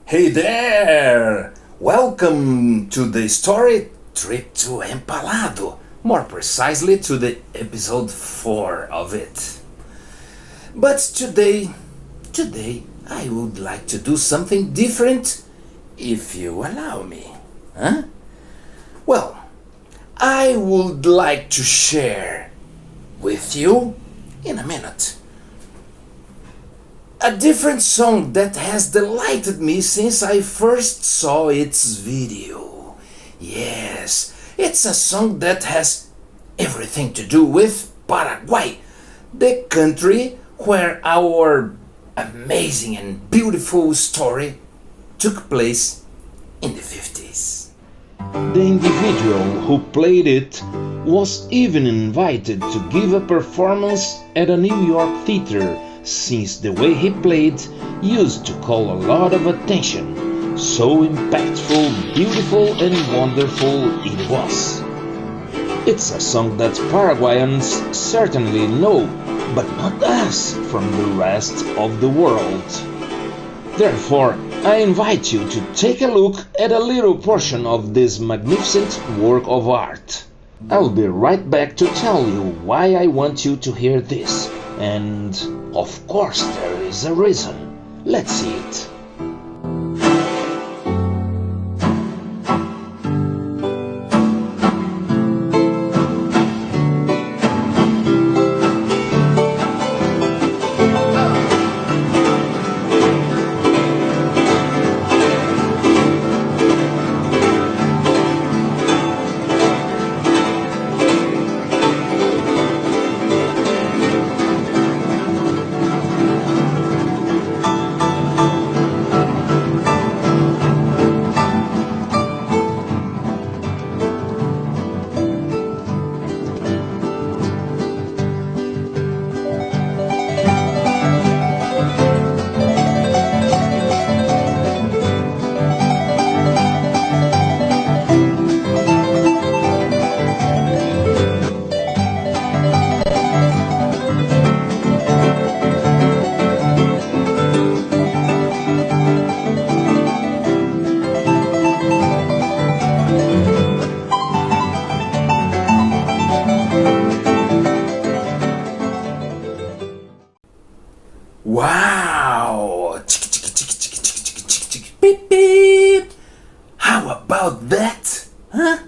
Hey there! Welcome to the story Trip to Empalado, more precisely to the episode 4 of it. But today I would like to do something different, if you allow me. Huh? Well, I would like to share with you in a minute a different song that has delighted me since I first saw its video. Yes, it's a song that has everything to do with Paraguay, the country where our amazing and beautiful story took place in the 50s. The individual who played it was even invited to give a performance at a New York theater, since the way he played used to call a lot of attention. So impactful, beautiful and wonderful it was. It's a song that Paraguayans certainly know, but not us from the rest of the world. Therefore, I invite you to take a look at a little portion of this magnificent work of art. I'll be right back to tell you why I want you to hear this. And, of course, there is a reason. Let's see it. Wow! Beep beep! How about that? Huh?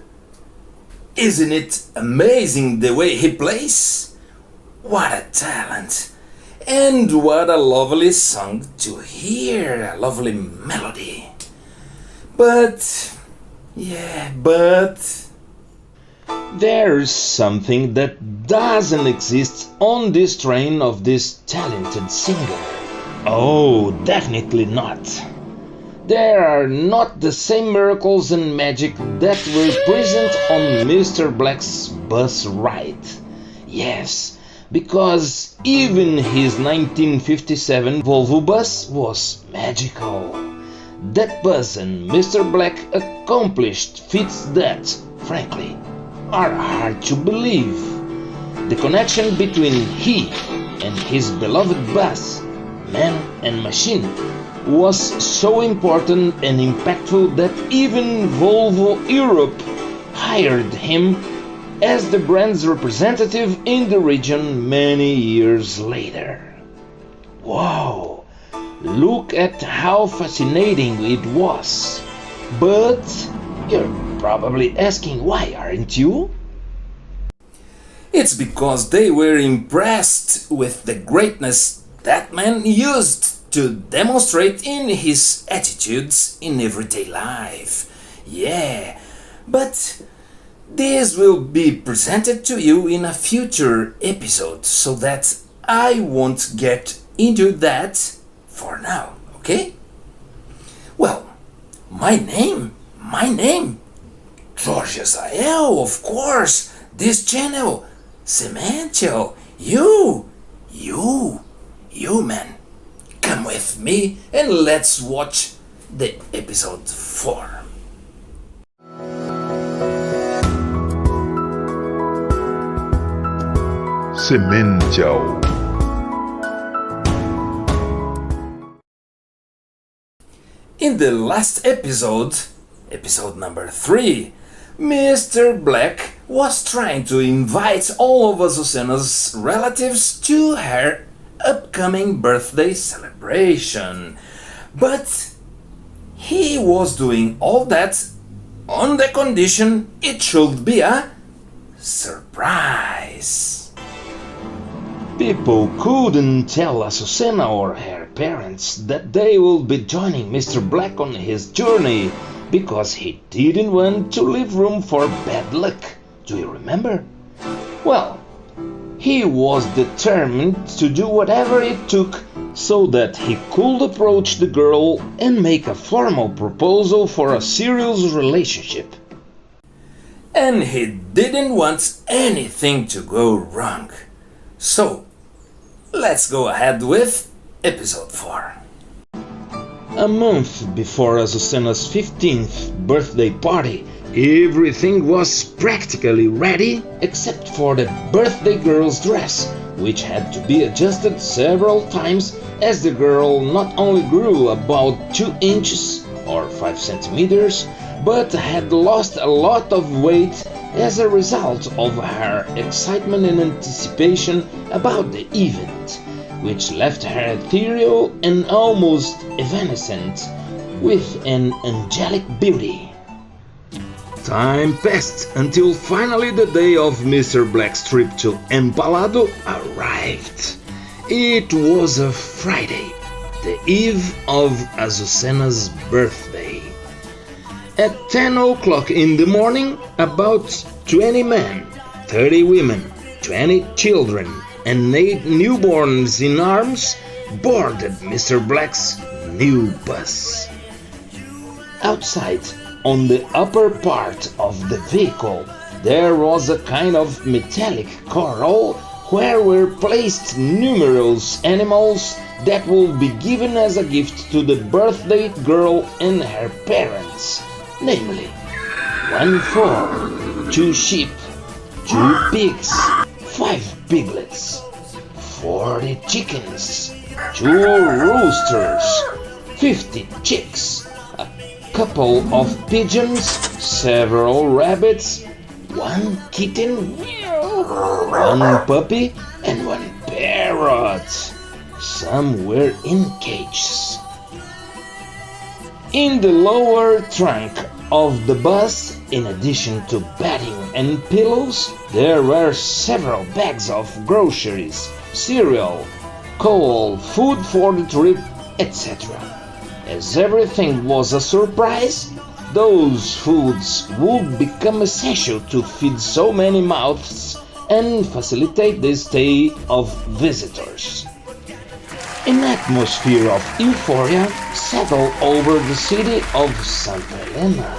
Isn't it amazing the way he plays? What a talent! And what a lovely song to hear, a lovely melody. But There's something that doesn't exist on this train of this talented singer. Oh, definitely not. There are not the same miracles and magic that were present on Mr. Black's bus ride. Yes, because even his 1957 Volvo bus was magical. That bus and Mr. Black accomplished feats that, frankly, are hard to believe. The connection between he and his beloved bus, man and machine, was so important and impactful that even Volvo Europe hired him as the brand's representative in the region many years later. Wow! Look at how fascinating it was. But you're probably asking why, aren't you? it's because they were impressed with the greatness that man used to demonstrate in his attitudes in everyday life. Yeah, but this will be presented to you in a future episode, so that I won't get into that for now, okay? Well, my name, Jorge Azael, of course. This channel, Sementio, you man. Come with me and let's watch the episode 4. Sementio. In the last episode, episode number 3, Mr. Black was trying to invite all of Azucena's relatives to her upcoming birthday celebration. But he was doing all that on the condition it should be a surprise. People couldn't tell Azucena or her parents that they would be joining Mr. Black on his journey because he didn't want to leave room for bad luck. Do you remember? Well, he was determined to do whatever it took so that he could approach the girl and make a formal proposal for a serious relationship. And he didn't want anything to go wrong. So, let's go ahead with episode 4. A month before Azucena's 15th birthday party, everything was practically ready except for the birthday girl's dress, which had to be adjusted several times as the girl not only grew about 2 inches or 5 centimeters, but had lost a lot of weight as a result of her excitement and anticipation about the event, which left her ethereal and almost evanescent with an angelic beauty. Time passed until finally the day of Mr. Black's trip to Empalado arrived. It was a Friday, the eve of Azucena's birthday. At 10 o'clock in the morning, about 20 men, 30 women, 20 children, and 8 newborns in arms boarded Mr. Black's new bus. Outside, on the upper part of the vehicle, there was a kind of metallic corral where were placed numerous animals that would be given as a gift to the birthday girl and her parents, namely 1 foal, 2 sheep, 2 pigs, 5 piglets, 40 chickens, 2 roosters, 50 chicks, a couple of pigeons, several rabbits, 1 kitten, 1 puppy, and 1 parrot. Some were in cages. In the lower trunk of the bus, in addition to bedding and pillows, there were several bags of groceries, cereal, coal, food for the trip, etc. As everything was a surprise, those foods would become essential to feed so many mouths and facilitate the stay of visitors. An atmosphere of euphoria settled over the city of Santa Elena.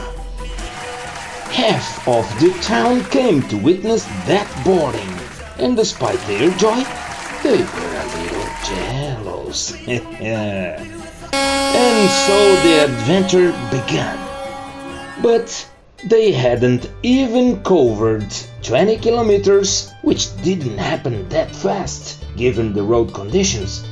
Half of the town came to witness that boarding, and despite their joy, they were a little jealous. And so the adventure began. But they hadn't even covered 20 kilometers, which didn't happen that fast, given the road conditions.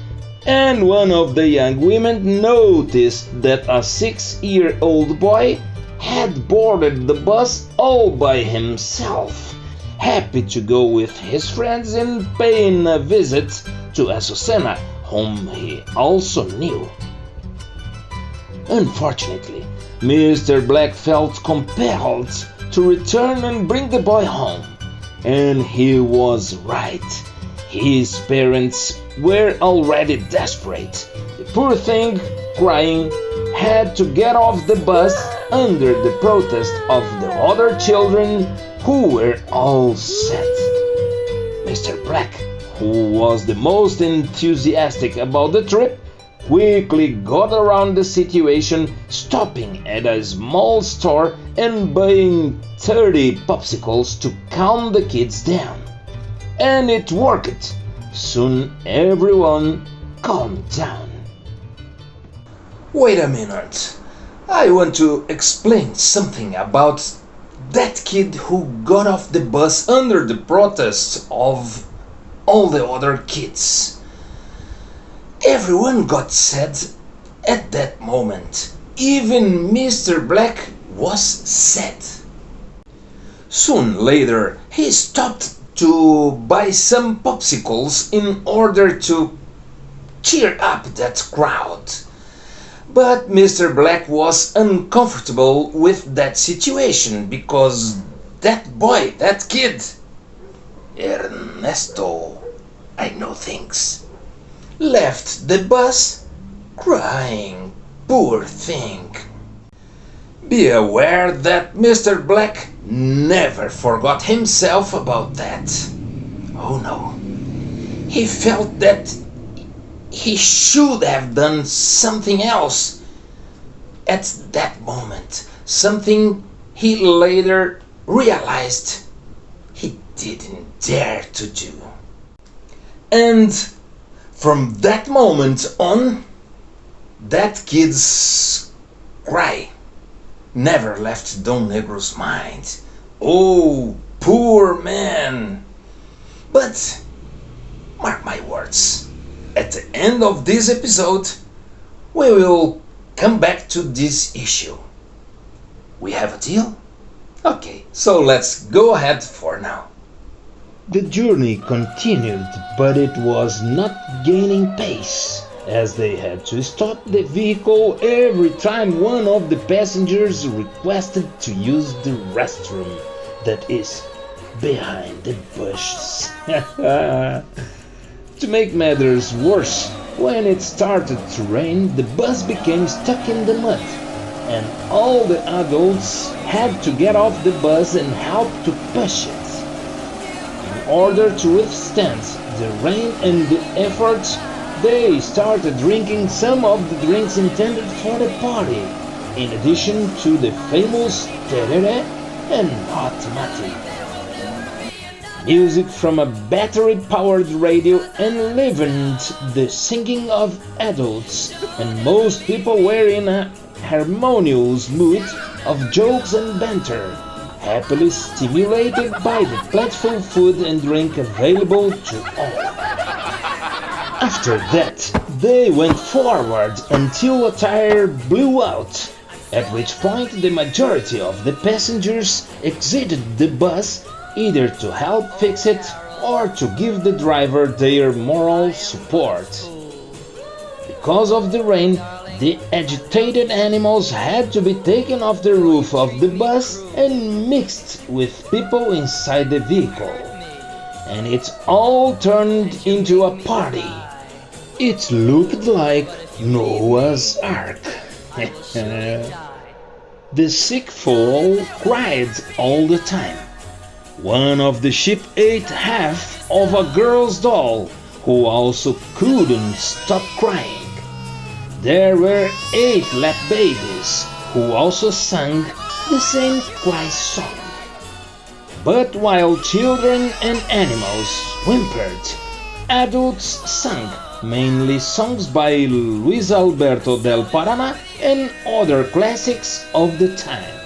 And one of the young women noticed that a 6-year-old boy had boarded the bus all by himself, happy to go with his friends and paying a visit to Azucena, whom he also knew. Unfortunately, Mr. Black felt compelled to return and bring the boy home. And he was right. His parents were already desperate. The poor thing, crying, had to get off the bus under the protest of the other children who were all set. Mr. Black, who was the most enthusiastic about the trip, quickly got around the situation, stopping at a small store and buying 30 popsicles to calm the kids down. And it worked. Soon everyone calmed down. Wait a minute. I want to explain something about that kid who got off the bus under the protest of all the other kids. Everyone got sad at that moment, even Mr. Black was sad. Soon later, he stopped to buy some popsicles in order to cheer up that crowd. But Mr. Black was uncomfortable with that situation because that boy, that kid, Ernesto, I know things, left the bus crying. Poor thing. Be aware that Mr. Black never forgot himself about that. Oh no. He felt that he should have done something else at that moment. Something he later realized he didn't dare to do. And from that moment on, that kid's cry never left Don Negro's mind. Oh, poor man! But, mark my words, at the end of this episode, we will come back to this issue. We have a deal? Okay, so let's go ahead for now. The journey continued, but it was not gaining pace, as they had to stop the vehicle every time one of the passengers requested to use the restroom that is behind the bushes. To make matters worse, when it started to rain, the bus became stuck in the mud, and all the adults had to get off the bus and help to push it. In order to withstand the rain and the efforts, they started drinking some of the drinks intended for the party, in addition to the famous tereré and hot mate. Music from a battery-powered radio enlivened the singing of adults, and most people were in a harmonious mood of jokes and banter, happily stimulated by the plentiful food and drink available to all. After that, they went forward until a tire blew out, at which point the majority of the passengers exited the bus either to help fix it or to give the driver their moral support. Because of the rain, the agitated animals had to be taken off the roof of the bus and mixed with people inside the vehicle. And it all turned into a party. It looked like Noah's Ark. The sick foal cried all the time. One of the sheep ate half of a girl's doll, who also couldn't stop crying. There were 8 lap babies, who also sang the same cry song. But while children and animals whimpered, adults sang mainly songs by Luis Alberto del Parana and other classics of the time.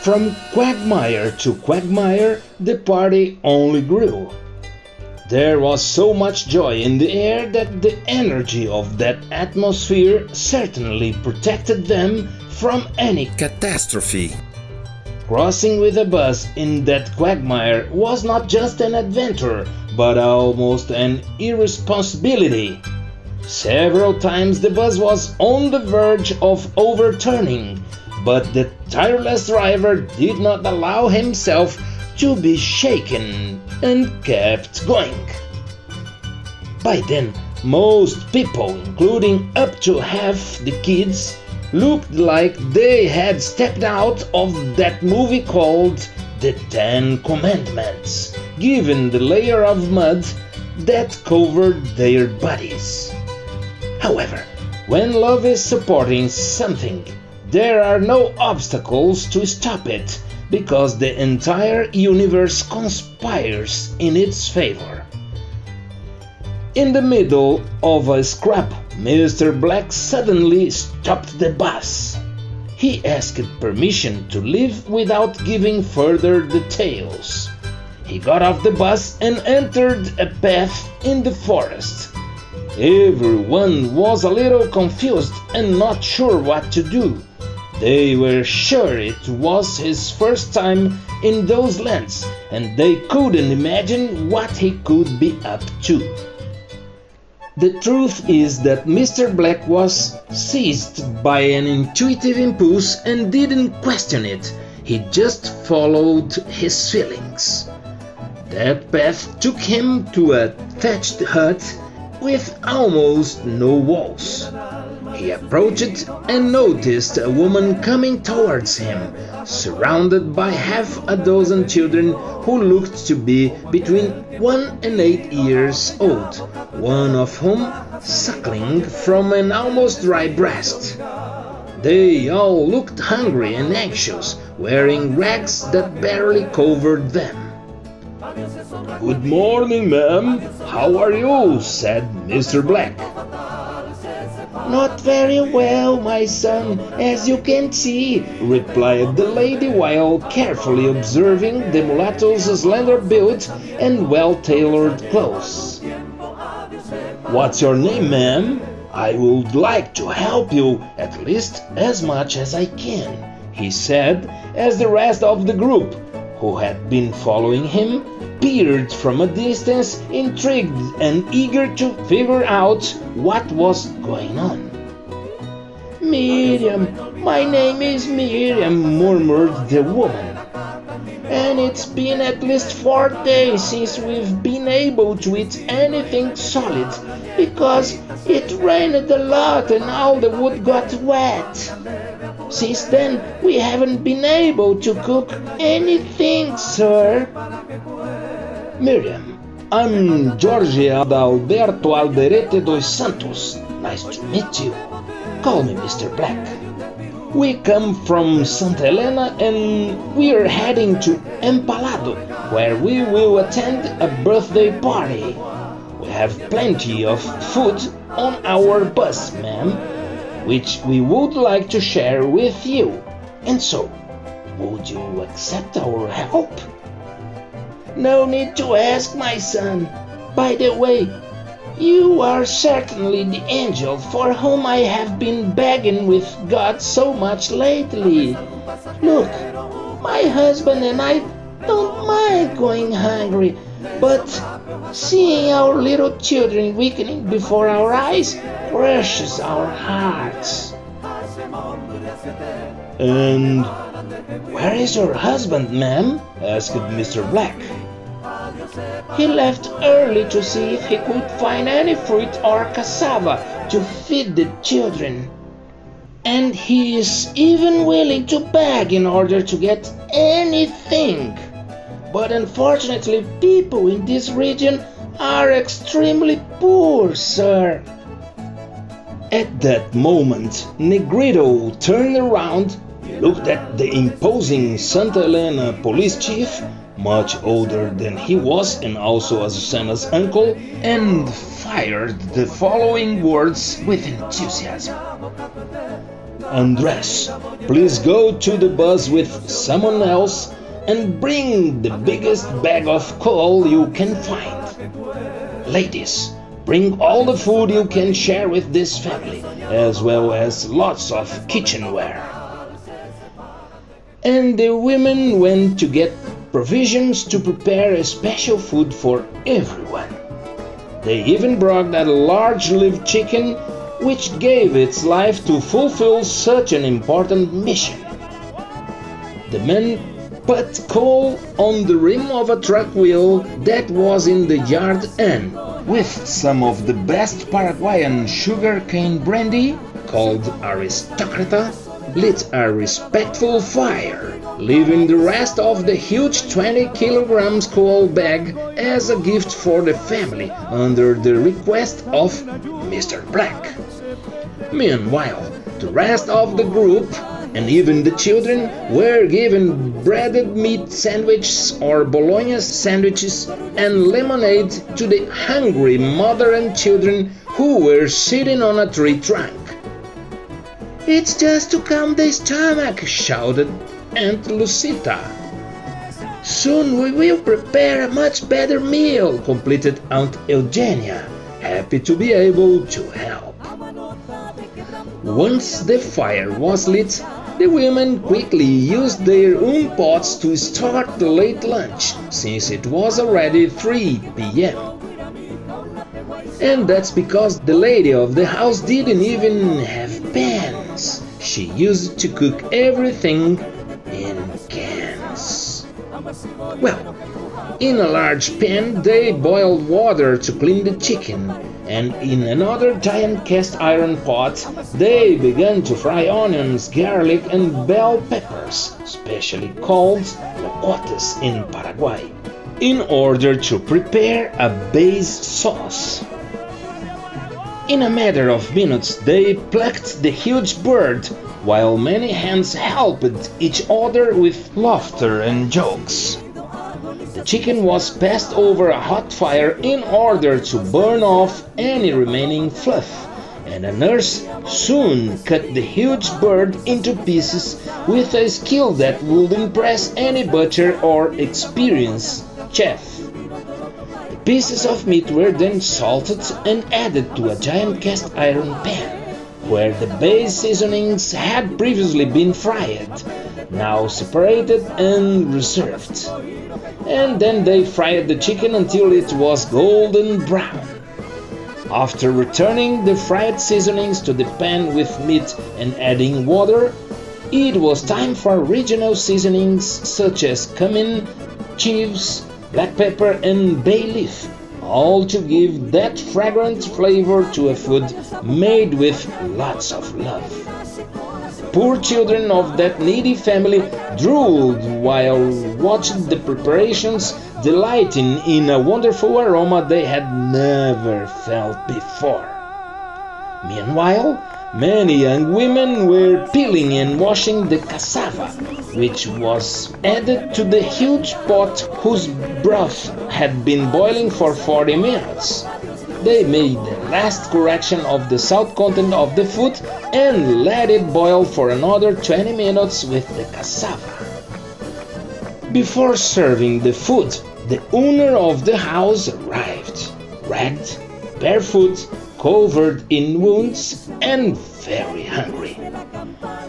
From quagmire to quagmire, the party only grew. There was so much joy in the air that the energy of that atmosphere certainly protected them from any catastrophe. Crossing with a bus in that quagmire was not just an adventure, but almost an irresponsibility. Several times the bus was on the verge of overturning, but the tireless driver did not allow himself to be shaken and kept going. By then, most people, including up to half the kids, looked like they had stepped out of that movie called The 10 Commandments, given the layer of mud that covered their bodies. However, when love is supporting something, there are no obstacles to stop it, because the entire universe conspires in its favor. In the middle of a scrap, Mr. Black suddenly stopped the bus. He asked permission to leave without giving further details. He got off the bus and entered a path in the forest. Everyone was a little confused and not sure what to do. They were sure it was his first time in those lands, and they couldn't imagine what he could be up to. The truth is that Mr. Black was seized by an intuitive impulse and didn't question it. He just followed his feelings. That path took him to a thatched hut with almost no walls. He approached and noticed a woman coming towards him, surrounded by half a dozen children who looked to be between 1 and 8 years old, one of whom suckling from an almost dry breast. They all looked hungry and anxious, wearing rags that barely covered them. "Good morning, ma'am. How are you?" said Mr. Black. "Not very well, my son, as you can see," replied the lady while carefully observing the mulatto's slender build and well-tailored clothes. "What's your name, ma'am? I would like to help you at least as much as I can," he said, as the rest of the group, who had been following him, peered from a distance, intrigued and eager to figure out what was going on. "Miriam, my name is Miriam," murmured the woman. "And it's been at least 4 days since we've been able to eat anything solid, because it rained a lot and all the wood got wet. Since then, we haven't been able to cook anything, sir." "Miriam, I'm Jorge Adalberto Alderete dos Santos. Nice to meet you. Call me Mr. Black. We come from Santa Helena and we're heading to Empalado, where we will attend a birthday party. We have plenty of food on our bus, ma'am, which we would like to share with you. And so, would you accept our help?" "No need to ask, my son. By the way, you are certainly the angel for whom I have been begging with God so much lately. Look, my husband and I don't mind going hungry, but seeing our little children weakening before our eyes crushes our hearts." "And where is your husband, ma'am?" asked Mr. Black. "He left early to see if he could find any fruit or cassava to feed the children. And he is even willing to beg in order to get anything. But unfortunately, people in this region are extremely poor, sir." At that moment, Negrito turned around, looked at the imposing Santa Helena police chief, much older than he was and also Azucena's uncle, and fired the following words with enthusiasm. "Andres, please go to the bus with someone else and bring the biggest bag of coal you can find. Ladies, bring all the food you can share with this family, as well as lots of kitchenware." And the women went to get provisions to prepare a special food for everyone. They even brought a large live chicken, which gave its life to fulfill such an important mission. The men put coal on the rim of a truck wheel that was in the yard and, with some of the best Paraguayan sugarcane brandy, called Aristocrata, lit a respectful fire, leaving the rest of the huge 20 kilograms coal bag as a gift for the family under the request of Mr. Black. Meanwhile, the rest of the group, and even the children, were given breaded meat sandwiches or bologna sandwiches and lemonade to the hungry mother and children who were sitting on a tree trunk. "It's just to calm the stomach," shouted Aunt Lucita. "Soon we will prepare a much better meal," completed Aunt Eugenia, happy to be able to help. Once the fire was lit, the women quickly used their own pots to start the late lunch, since it was already 3 p.m. And that's because the lady of the house didn't even have pans. She used to cook everything in cans. Well, in a large pan they boiled water to clean the chicken, and in another giant cast iron pot they began to fry onions, garlic and bell peppers, specially called locotes in Paraguay, in order to prepare a base sauce. In a matter of minutes they plucked the huge bird, while many hands helped each other with laughter and jokes. The chicken was passed over a hot fire in order to burn off any remaining fluff, and a nurse soon cut the huge bird into pieces with a skill that would impress any butcher or experienced chef. The pieces of meat were then salted and added to a giant cast iron pan, where the base seasonings had previously been fried, now separated and reserved. And then they fried the chicken until it was golden brown. After returning the fried seasonings to the pan with meat and adding water, it was time for regional seasonings such as cumin, chives, black pepper and bay leaf, all to give that fragrant flavor to a food made with lots of love. Poor children of that needy family drooled while watching the preparations, delighting in a wonderful aroma they had never felt before. Meanwhile, many young women were peeling and washing the cassava, which was added to the huge pot whose broth had been boiling for 40 minutes. They made the last correction of the salt content of the food and let it boil for another 20 minutes with the cassava. Before serving the food, the owner of the house arrived, red, barefoot, covered in wounds and very hungry.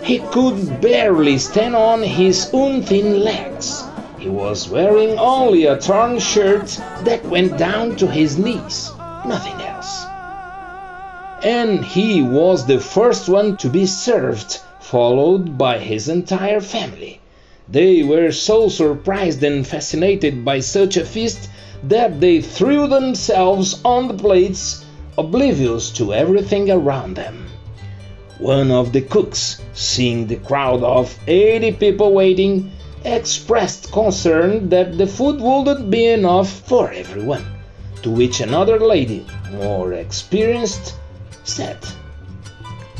He could barely stand on his own thin legs. He was wearing only a torn shirt that went down to his knees, nothing else. And he was the first one to be served, followed by his entire family. They were so surprised and fascinated by such a feast that they threw themselves on the plates, oblivious to everything around them. One of the cooks, seeing the crowd of 80 people waiting, expressed concern that the food wouldn't be enough for everyone, to which another lady, more experienced, said,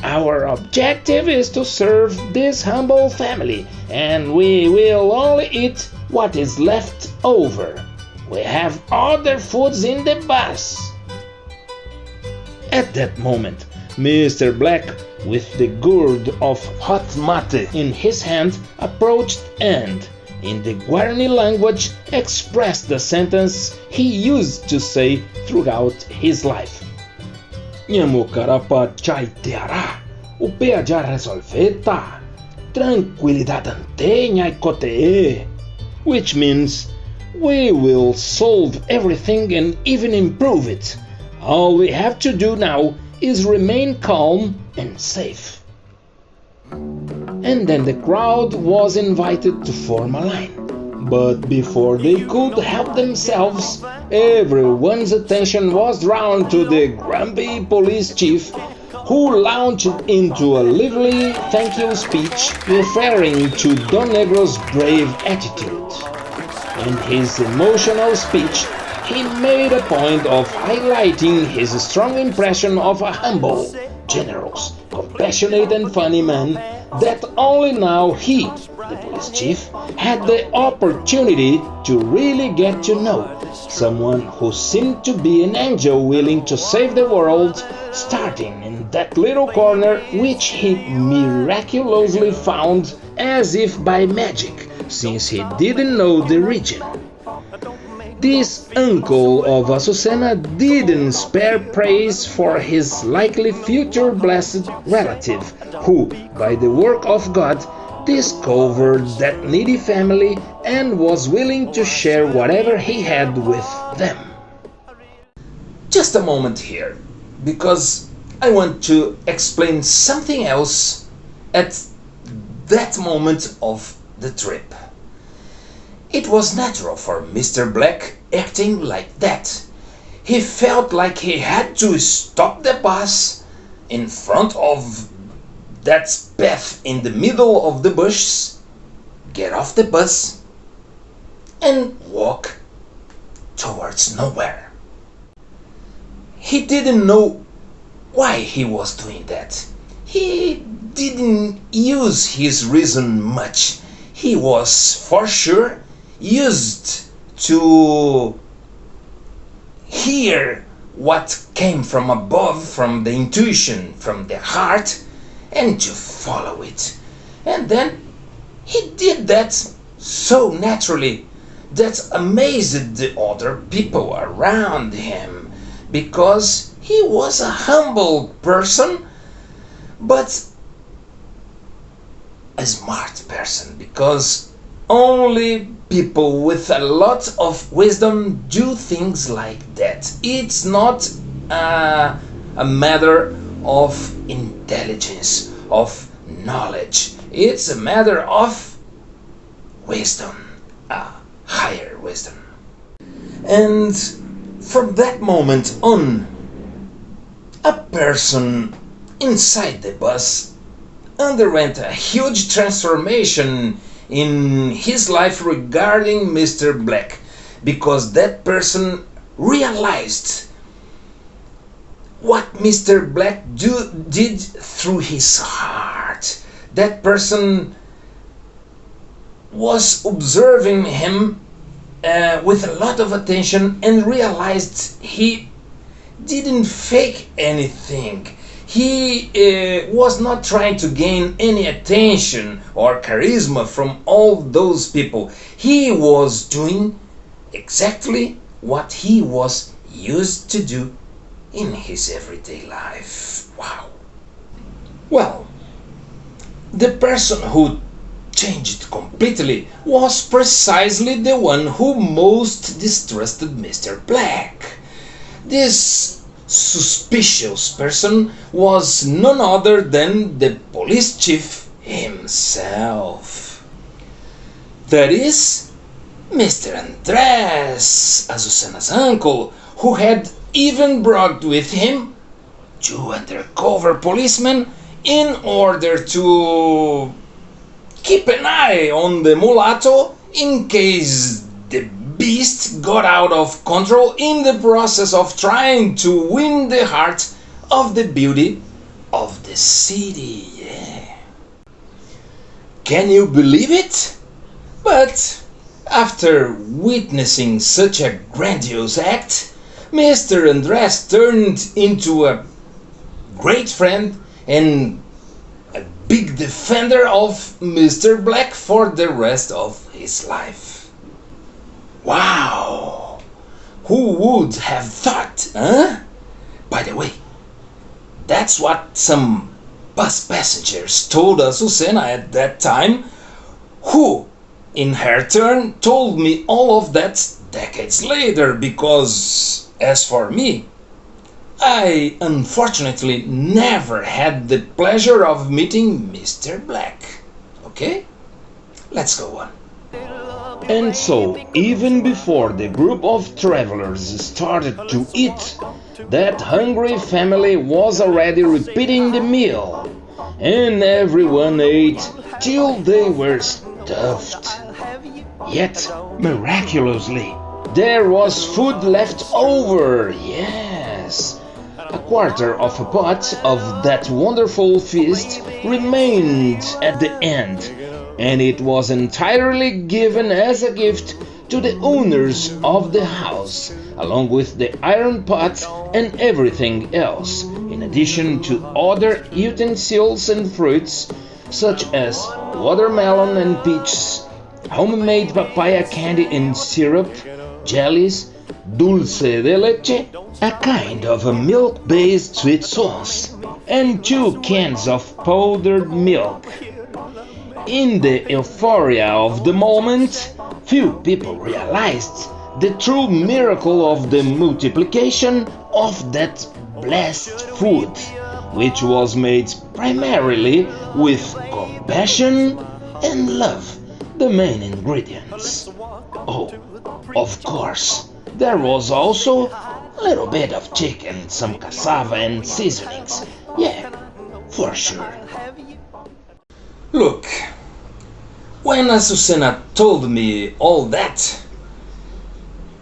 "Our objective is to serve this humble family, and we will only eat what is left over. We have other foods in the bus." At that moment, Mr. Black, with the gourd of hot mate in his hand, approached and, in the Guarani language, expressed the sentence he used to say throughout his life. "Nyamukarapa chai teara, upea ja resolveta, tranquilidad ante nyaikote," which means, "We will solve everything and even improve it. All we have to do now is remain calm and safe." And then the crowd was invited to form a line. But before they could help themselves, everyone's attention was drawn to the grumpy police chief, who launched into a lively thank you speech referring to Don Negro's brave attitude. In his emotional speech, he made a point of highlighting his strong impression of a humble, generous, compassionate and funny man that only now he, the police chief, had the opportunity to really get to know, someone who seemed to be an angel willing to save the world, starting in that little corner which he miraculously found as if by magic, since he didn't know the region. This uncle of Azucena didn't spare praise for his likely future blessed relative, who, by the work of God, discovered that needy family and was willing to share whatever he had with them. Just a moment here, because I want to explain something else at that moment of the trip. It was natural for Mr. Black acting like that. He felt like he had to stop the bus in front of that path in the middle of the bushes, get off the bus, and walk towards nowhere. He didn't know why he was doing that. He didn't use his reason much. He was for sure used to hear what came from above, from the intuition, from the heart, and to follow it. And then he did that so naturally that amazed the other people around him, because he was a humble person, but a smart person, because only people with a lot of wisdom do things like that. It's not a matter of intelligence, of knowledge. It's a matter of wisdom, a higher wisdom. And from that moment on, a person inside the bus underwent a huge transformation in his life regarding Mr. Black, because that person realized what Mr. Black did through his heart. That person was observing him with a lot of attention and realized he didn't fake anything. He was not trying to gain any attention or charisma from all those people. He was doing exactly what he was used to do in his everyday life. Wow. Well, the person who changed completely was precisely the one who most distrusted Mr. Black. This suspicious person was none other than the police chief himself. That is, Mr. Andres, Azucena's uncle, who had even brought with him 2 undercover policemen in order to keep an eye on the mulatto in case the beast got out of control in the process of trying to win the heart of the beauty of the city. Yeah. Can you believe it? But after witnessing such a grandiose act, Mr. Andres turned into a great friend and a big defender of Mr. Black for the rest of his life. Wow! Who would have thought, huh? By the way, that's what some bus passengers told Azucena at that time, who, in her turn, told me all of that decades later, because, as for me, I unfortunately never had the pleasure of meeting Mr. Black. Okay? Let's go on. And so, even before the group of travelers started to eat, that hungry family was already repeating the meal, and everyone ate till they were stuffed. Yet, miraculously, there was food left over, yes. A quarter of a pot of that wonderful feast remained at the end, and it was entirely given as a gift to the owners of the house, along with the iron pot and everything else, in addition to other utensils and fruits, such as watermelon and peaches, homemade papaya candy and syrup, jellies, dulce de leche, a kind of a milk-based sweet sauce, and 2 cans of powdered milk. In the euphoria of the moment, few people realized the true miracle of the multiplication of that blessed food, which was made primarily with compassion and love, the main ingredients. Oh, of course, there was also a little bit of chicken, some cassava and seasonings. Yeah, for sure. Look, when Azucena told me all that,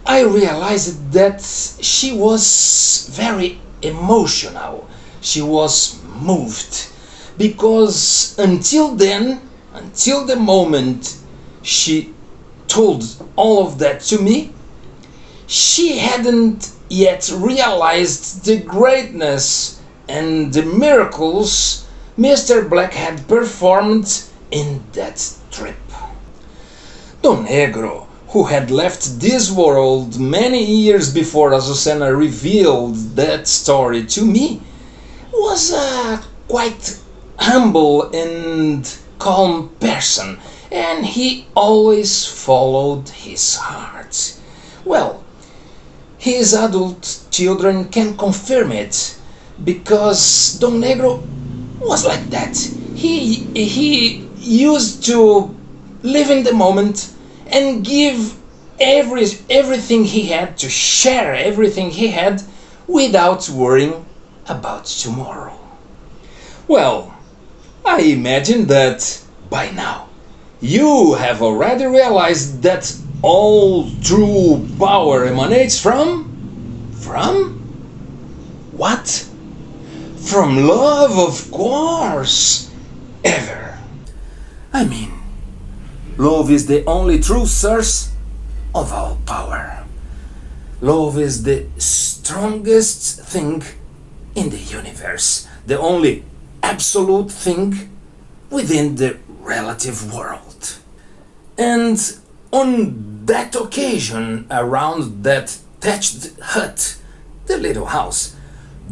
I realized that she was very emotional. She was moved because until then, until the moment she told all of that to me, she hadn't yet realized the greatness and the miracles Mr. Black had performed in that trip. Don Negro, who had left this world many years before Azucena revealed that story to me, was a quite humble and calm person, and he always followed his heart. Well, his adult children can confirm it, because Don Negro was like that. He used to live in the moment and give everything he had, to share everything he had without worrying about tomorrow. Well, I imagine that by now you have already realized that all true power emanates from what? From love, of course. Ever. I mean, love is the only true source of all power. Love is the strongest thing in the universe, the only absolute thing within the relative world. And on that occasion, around that thatched hut, the little house,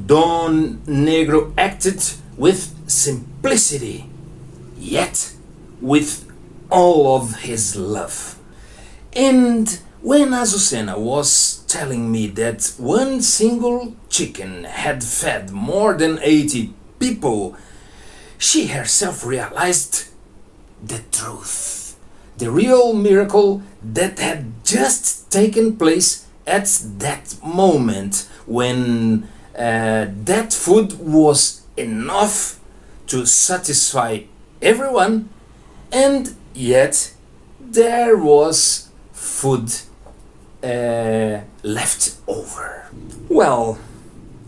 Don Negro acted with simplicity, yet with all of his love. And when Azucena was telling me that one single chicken had fed more than 80 people, she herself realized the truth, the real miracle that had just taken place at that moment, when that food was enough to satisfy everyone, and yet there was food left over. Well,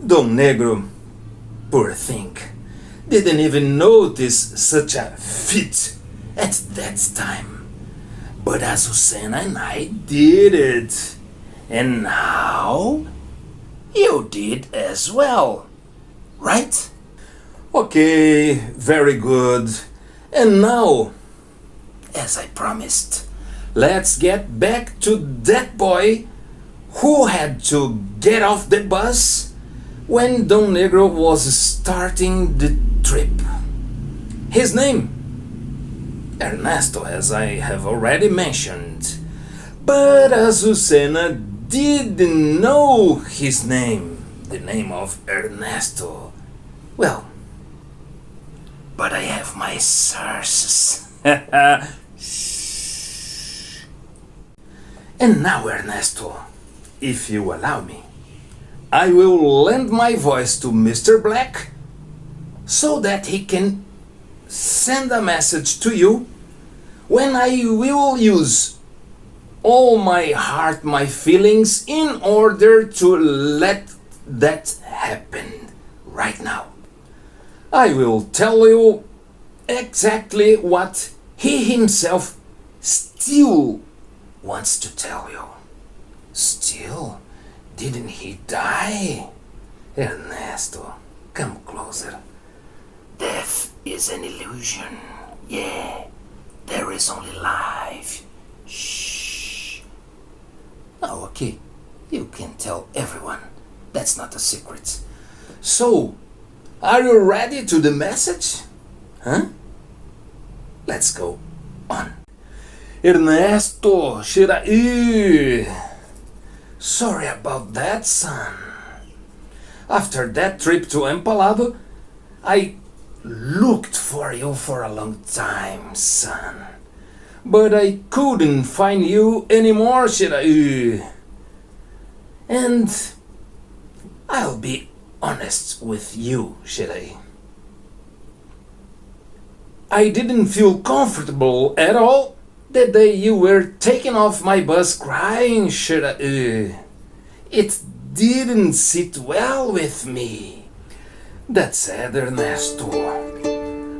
Don Negro, poor thing, didn't even notice such a feat at that time. But Azucena and I did it. And now you did as well, right? Okay, very good. And now, as I promised, let's get back to that boy who had to get off the bus when Don Negro was starting the trip. His name, Ernesto, as I have already mentioned. But Azucena didn't know his name, the name of Ernesto. Well, but I have my sources. Shh. And now, Ernesto, if you allow me, I will lend my voice to Mr. Black so that he can send a message to you when I will use all my heart, my feelings, in order to let that happen right now. I will tell you exactly what he himself still wants to tell you. Still? Didn't he die? Ernesto, come closer. Death is an illusion. Yeah, there is only life. Shh. Oh, okay. You can tell everyone. That's not a secret. So, are you ready to the message? Huh? Let's go on. Ernesto, Shiraí. Sorry about that, son. After that trip to Empalado, I looked for you for a long time, son. But I couldn't find you anymore, Shiraí. And I'll be honest with you, Shiraí. I didn't feel comfortable at all the day you were taken off my bus crying, Shiraí. It didn't sit well with me. That said, Ernesto,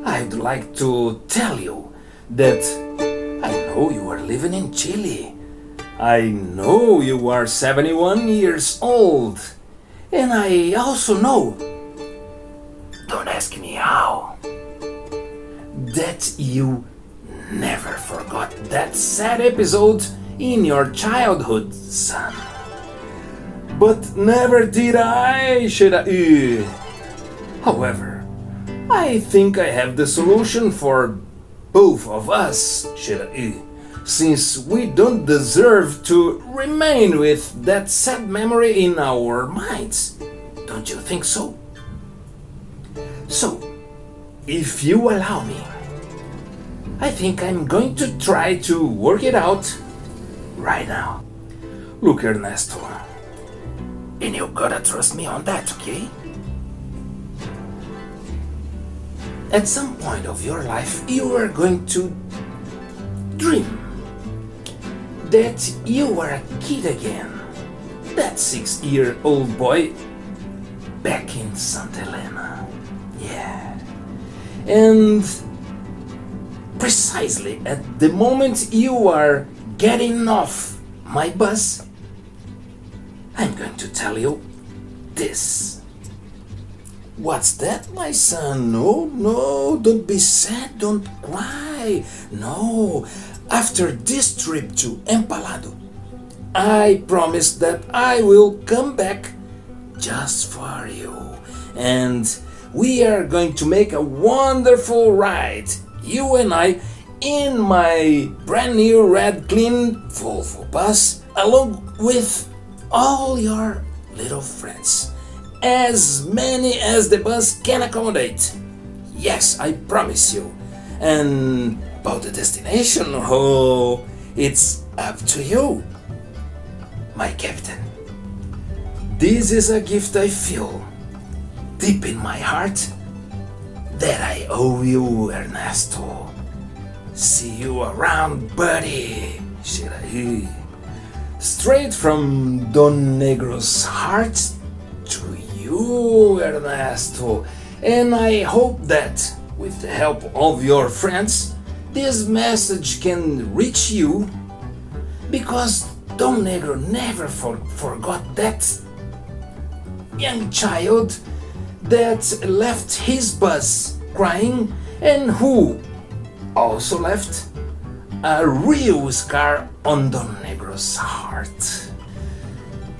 I'd like to tell you that I know you are living in Chile. I know you are 71 years old. And I also know, don't ask me how, that you never forgot that sad episode in your childhood, son. But never did I, Shiraí. However, I think I have the solution for both of us, Shiraí, since we don't deserve to remain with that sad memory in our minds. Don't you think so? So, if you allow me, I think I'm going to try to work it out right now. Look, Ernesto, and you gotta trust me on that, okay? At some point of your life, you are going to dream that you are a kid again. That 6-year-old boy back in Santa Elena. Yeah. And precisely at the moment you are getting off my bus, I'm going to tell you this. What's that, my son? No, don't be sad, don't cry. No, after this trip to Empalado, I promise that I will come back just for you. And we are going to make a wonderful ride, you and I, in my brand new red clean Volvo bus, along with all your little friends. As many as the bus can accommodate. Yes, I promise you. And about the destination, oh, it's up to you, my captain. This is a gift I feel deep in my heart that I owe you, Ernesto. See you around, buddy. Shiraí. Straight from Don Negro's heart to you, Ernesto. And I hope that, with the help of your friends, this message can reach you, because Don Negro never forgot that young child that left his bus crying and who also left a real scar on Don Negro's heart.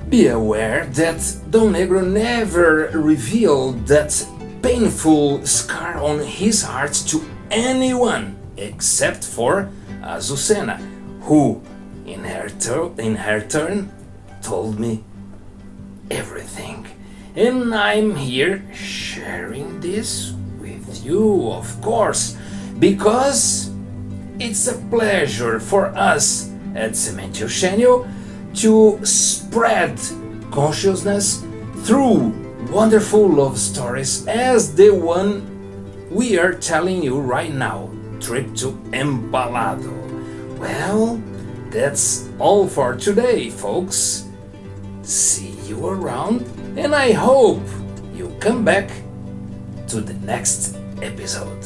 Be aware that Don Negro never revealed that painful scar on his heart to anyone except for Azucena, who in her turn told me everything. And I'm here sharing this with you, of course, because it's a pleasure for us at Semente Eugenio to spread consciousness through wonderful love stories as the one we are telling you right now, Trip to Empalado. Well, that's all for today, folks. See you around, and I hope you come back to the next episode.